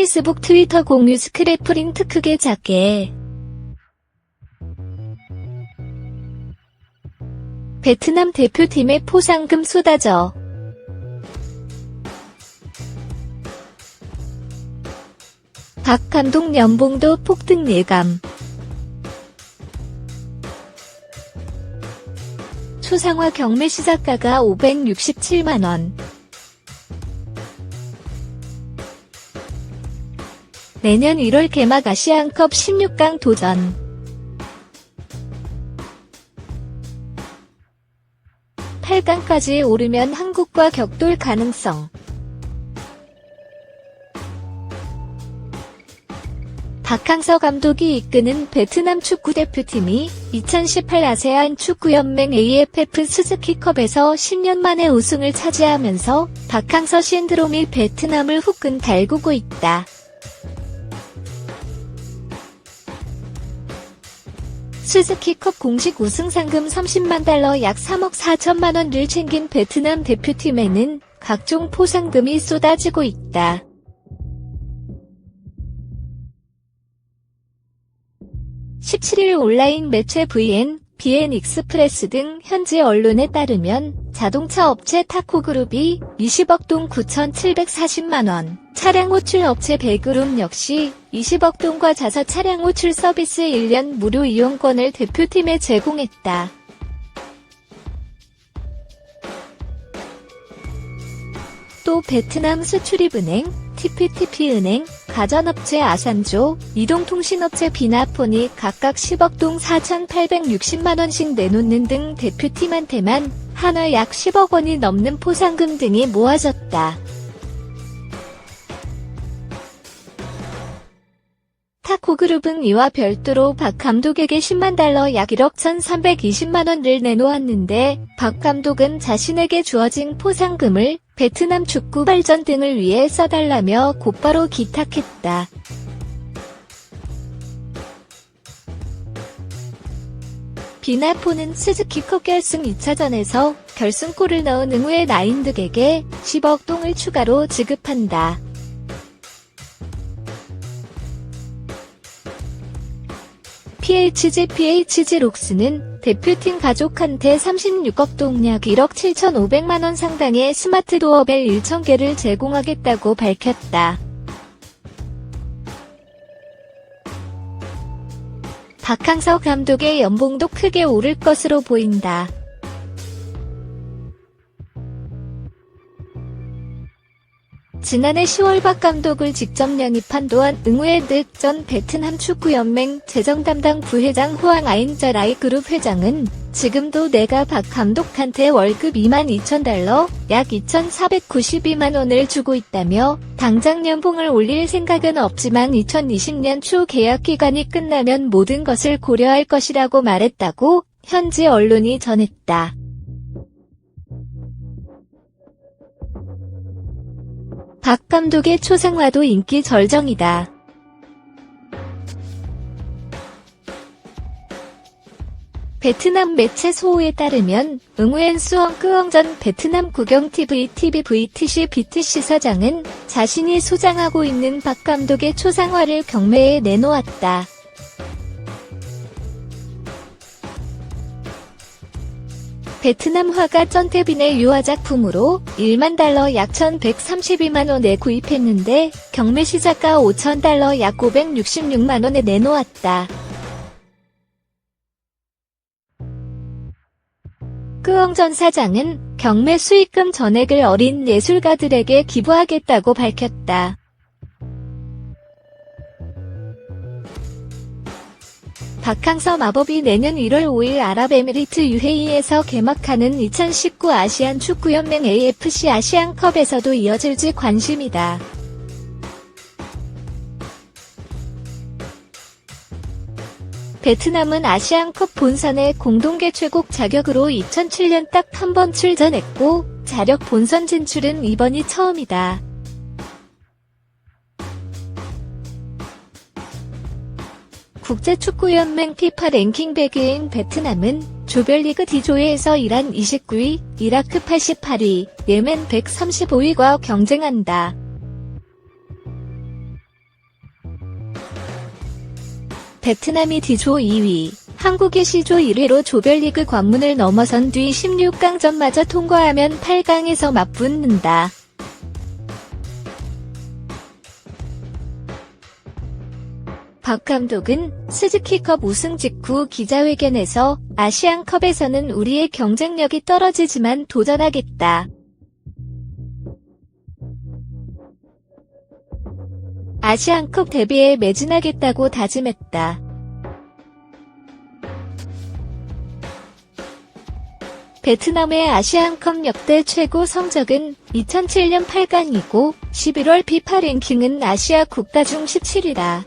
페이스북 트위터 공유 스크랩 프린트 크게 작게. 베트남 대표팀의 포상금 쏟아져. 박 감독 연봉도 폭등 예감. 초상화 경매 시작가가 567만원. 내년 1월 개막 아시안컵 16강 도전. (8강까지) 오르면 한국과 격돌 가능성. 박항서 감독이 이끄는 베트남 축구대표팀이 2018 아세안 축구연맹 AFF 스즈키컵에서 10년 만에 우승을 차지하면서 박항서 신드롬이 베트남을 후끈 달구고 있다. 스즈키컵 공식 우승 상금 30만 달러 약 3억 4천만 원을 챙긴 베트남 대표팀에는 각종 포상금이 쏟아지고 있다. 17일 온라인 매체 BN 익스프레스 등 현지 언론에 따르면 자동차 업체 타코그룹이 20억 동 9,740만 원, 차량 호출 업체 배그룹 역시 20억 동과 자사 차량 호출 서비스 1년 무료 이용권을 대표팀에 제공했다. 또 베트남 수출입은행, TPTP은행, 가전업체 아산조, 이동통신업체 비나폰이 각각 10억 동 4,860만 원씩 내놓는 등 대표팀한테만 한화 약 10억 원이 넘는 포상금 등이 모아졌다. 타코그룹은 이와 별도로 박 감독에게 10만 달러 약 1억 1,320만 원을 내놓았는데 박 감독은 자신에게 주어진 포상금을 베트남 축구 발전 등을 위해 써달라며 곧바로 기탁했다. 비나폰은 스즈키컵 결승 2차전에서 결승골을 넣은 응우의 나인득에게 10억 동을 추가로 지급한다. PHG 록스는 대표팀 가족한테 36억 동 약 1억 7,500만 원 상당의 스마트 도어벨 1,000개를 제공하겠다고 밝혔다. 박항서 감독의 연봉도 크게 오를 것으로 보인다. 지난해 10월 박 감독을 직접 영입한 도안 응우의 득 전 베트남 축구연맹 재정담당 부회장 호앙 아인자라이 그룹 회장은 지금도 내가 박 감독한테 월급 22,000달러, 약 2,492만 원을 주고 있다며 당장 연봉을 올릴 생각은 없지만 2020년 초 계약 기간이 끝나면 모든 것을 고려할 것이라고 말했다고 현지 언론이 전했다. 박 감독의 초상화도 인기 절정이다. 베트남 매체 소호에 따르면 응우엔 수엉 끄엉 전 베트남 국영-TV TVTC BTC 사장은 자신이 소장하고 있는 박 감독의 초상화를 경매에 내놓았다. 베트남 화가 쩐테빈의 유화작품으로 1만 달러 약 1,132만 원에 구입했는데 경매 시작가 5천 달러 약 566만 원에 내놓았다. 끄엉 전 사장은 경매 수익금 전액을 어린 예술가들에게 기부하겠다고 밝혔다. 박항서 마법이 내년 1월 5일 아랍에미리트 UAE에서 개막하는 2019 아시안 축구연맹 AFC 아시안컵에서도 이어질지 관심이다. 베트남은 아시안컵 본선에 공동 개최국 자격으로 2007년 딱 한 번 출전했고 자력 본선 진출은 이번이 처음이다. 국제축구연맹 FIFA 랭킹 100위인 베트남은 조별리그 D조에서 이란 29위, 이라크 88위, 예멘 135위과 경쟁한다. 베트남이 D조 2위, 한국이 C조 1위로 조별리그 관문을 넘어선 뒤 16강전마저 통과하면 8강에서 맞붙는다. 박 감독은 스즈키컵 우승 직후 기자회견에서 아시안컵에서는 우리의 경쟁력이 떨어지지만 도전하겠다. 아시안컵 데뷔에 매진하겠다고 다짐했다. 베트남의 아시안컵 역대 최고 성적은 2007년 8강이고 11월 피파 랭킹은 아시아 국가 중 17위다.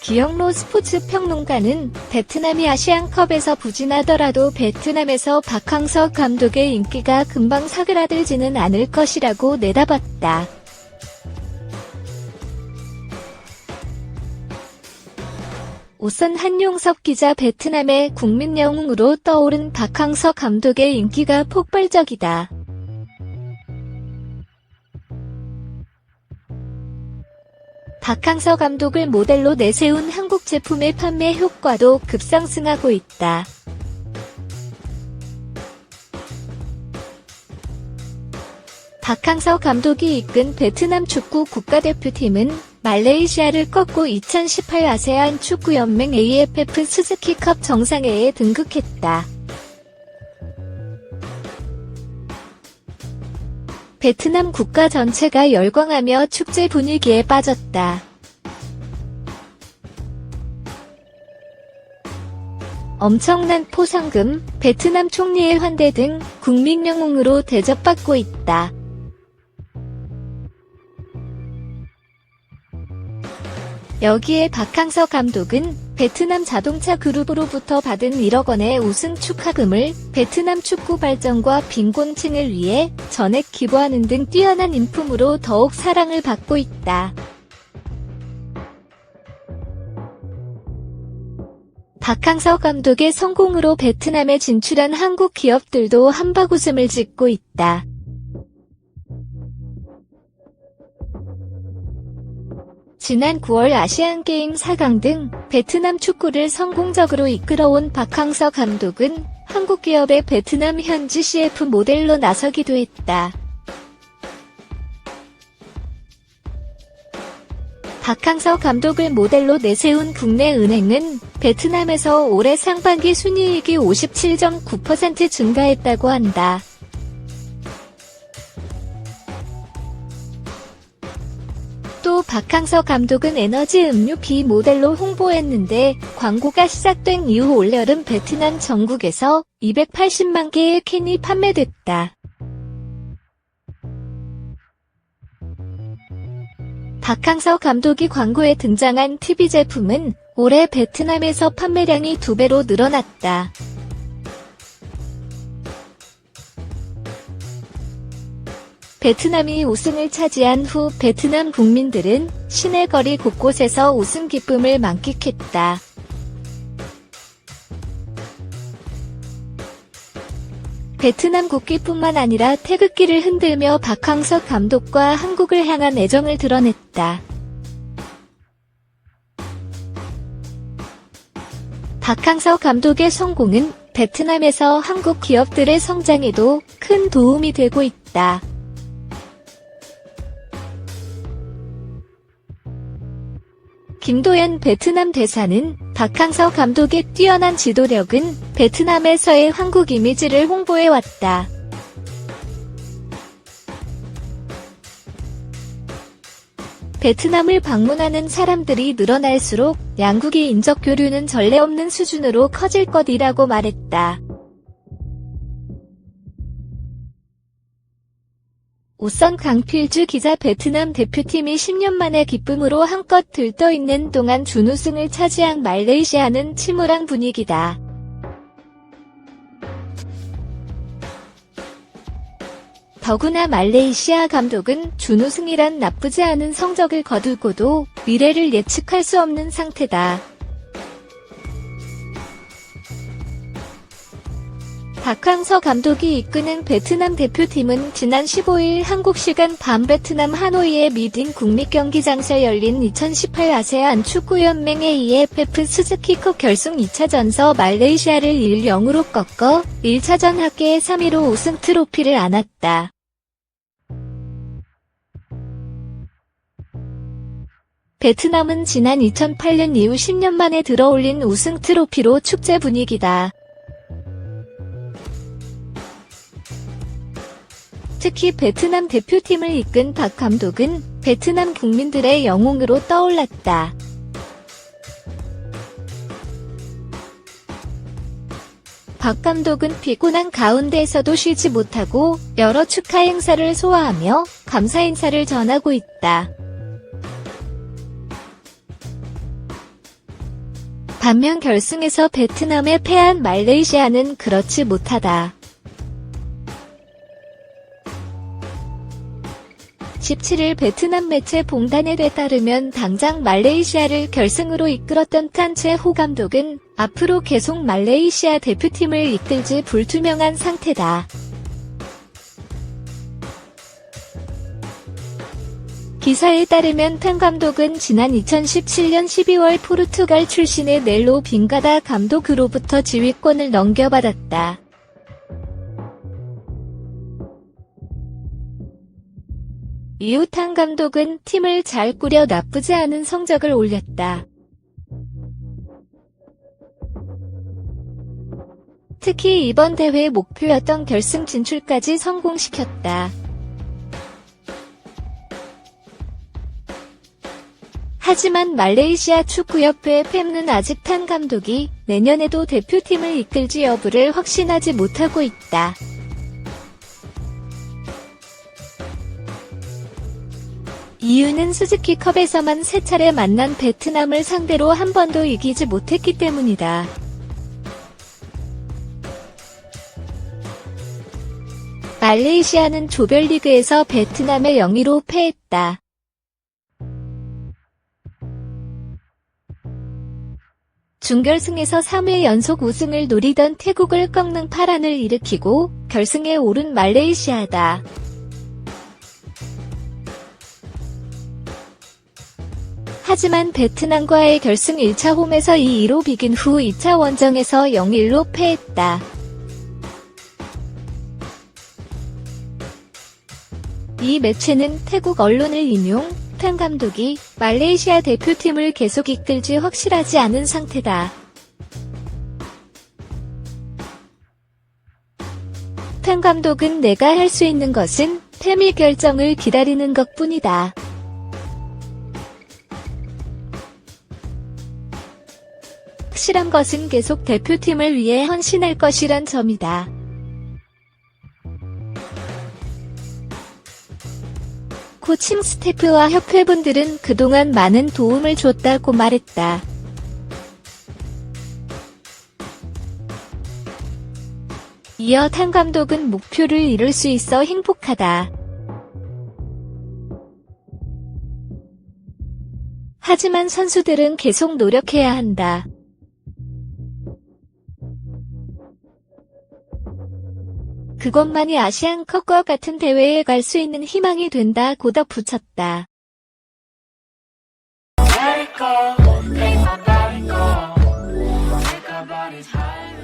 기영로 스포츠 평론가는 베트남이 아시안컵에서 부진하더라도 베트남에서 박항서 감독의 인기가 금방 사그라들지는 않을 것이라고 내다봤다. 우선 한용섭 기자 베트남의 국민 영웅으로 떠오른 박항서 감독의 인기가 폭발적이다. 박항서 감독을 모델로 내세운 한국 제품의 판매 효과도 급상승하고 있다. 박항서 감독이 이끈 베트남 축구 국가대표팀은 말레이시아를 꺾고 2018 아세안 축구연맹 AFF 스즈키컵 정상회에 등극했다. 베트남 국가 전체가 열광하며 축제 분위기에 빠졌다. 엄청난 포상금, 베트남 총리의 환대 등 국민 영웅으로 대접받고 있다. 여기에 박항서 감독은 베트남 자동차 그룹으로부터 받은 1억 원의 우승 축하금을 베트남 축구 발전과 빈곤층을 위해 전액 기부하는 등 뛰어난 인품으로 더욱 사랑을 받고 있다. 박항서 감독의 성공으로 베트남에 진출한 한국 기업들도 한바구음을 짓고 있다. 지난 9월 아시안게임 4강 등 베트남 축구를 성공적으로 이끌어온 박항서 감독은 한국 기업의 베트남 현지 CF 모델로 나서기도 했다. 박항서 감독을 모델로 내세운 국내 은행은 베트남에서 올해 상반기 순이익이 57.9% 증가했다고 한다. 또 박항서 감독은 에너지 음료 B 모델로 홍보했는데 광고가 시작된 이후 올여름 베트남 전국에서 280만 개의 캔이 판매됐다. 박항서 감독이 광고에 등장한 TV 제품은 올해 베트남에서 판매량이 2배로 늘어났다. 베트남이 우승을 차지한 후 베트남 국민들은 시내 거리 곳곳에서 우승 기쁨을 만끽했다. 베트남 국기뿐만 아니라 태극기를 흔들며 박항서 감독과 한국을 향한 애정을 드러냈다. 박항서 감독의 성공은 베트남에서 한국 기업들의 성장에도 큰 도움이 되고 있다. 김도연 베트남 대사는 박항서 감독의 뛰어난 지도력은 베트남에서의 한국 이미지를 홍보해왔다. 베트남을 방문하는 사람들이 늘어날수록 양국의 인적 교류는 전례 없는 수준으로 커질 것이라고 말했다. 우선 강필주 기자 베트남 대표팀이 10년 만에 기쁨으로 한껏 들떠있는 동안 준우승을 차지한 말레이시아는 침울한 분위기다. 더구나 말레이시아 감독은 준우승이란 나쁘지 않은 성적을 거두고도 미래를 예측할 수 없는 상태다. 박항서 감독이 이끄는 베트남 대표팀은 지난 15일 한국 시간 밤 베트남 하노이의 미딘 국립경기장에서 열린 2018 아세안 축구연맹 AFF 스즈키컵 결승 2차전서 말레이시아를 1-0으로 꺾어 1차전 합계 3위로 우승 트로피를 안았다. 베트남은 지난 2008년 이후 10년 만에 들어올린 우승 트로피로 축제 분위기다. 특히 베트남 대표팀을 이끈 박 감독은 베트남 국민들의 영웅으로 떠올랐다. 박 감독은 피곤한 가운데에서도 쉬지 못하고 여러 축하 행사를 소화하며 감사 인사를 전하고 있다. 반면 결승에서 베트남에 패한 말레이시아는 그렇지 못하다. 17일 베트남 매체 봉단에 따르면 당장 말레이시아를 결승으로 이끌었던 탄 채호 감독은 앞으로 계속 말레이시아 대표팀을 이끌지 불투명한 상태다. 기사에 따르면 탄 감독은 지난 2017년 12월 포르투갈 출신의 넬로 빙가다 감독으로부터 지휘권을 넘겨받았다. 이후 탄 감독은 팀을 잘 꾸려 나쁘지 않은 성적을 올렸다. 특히 이번 대회 목표였던 결승 진출까지 성공시켰다. 하지만 말레이시아 축구협회 팹는 아직 탄 감독이 내년에도 대표팀을 이끌지 여부를 확신하지 못하고 있다. 이유는 스즈키컵에서만 3차례 만난 베트남을 상대로 한 번도 이기지 못했기 때문이다. 말레이시아는 조별리그에서 베트남에 0-2로 패했다. 준결승에서 3회 연속 우승을 노리던 태국을 꺾는 파란을 일으키고 결승에 오른 말레이시아다. 하지만 베트남과의 결승 1차 홈에서 2-2로 비긴 후 2차 원정에서 0-1로 패했다. 이 매체는 태국 언론을 인용, 탄 감독이 말레이시아 대표팀을 계속 이끌지 확실하지 않은 상태다. 탄 감독은 내가 할 수 있는 것은 패미 결정을 기다리는 것뿐이다. 확실한 것은 계속 대표팀을 위해 헌신할 것이란 점이다. 코칭 스태프와 협회분들은 그동안 많은 도움을 줬다고 말했다. 이어 탄 감독은 목표를 이룰 수 있어 행복하다. 하지만 선수들은 계속 노력해야 한다. 그것만이 아시안컵과 같은 대회에 갈 수 있는 희망이 된다고 덧붙였다. Let it go, make my body go. Make our bodies high.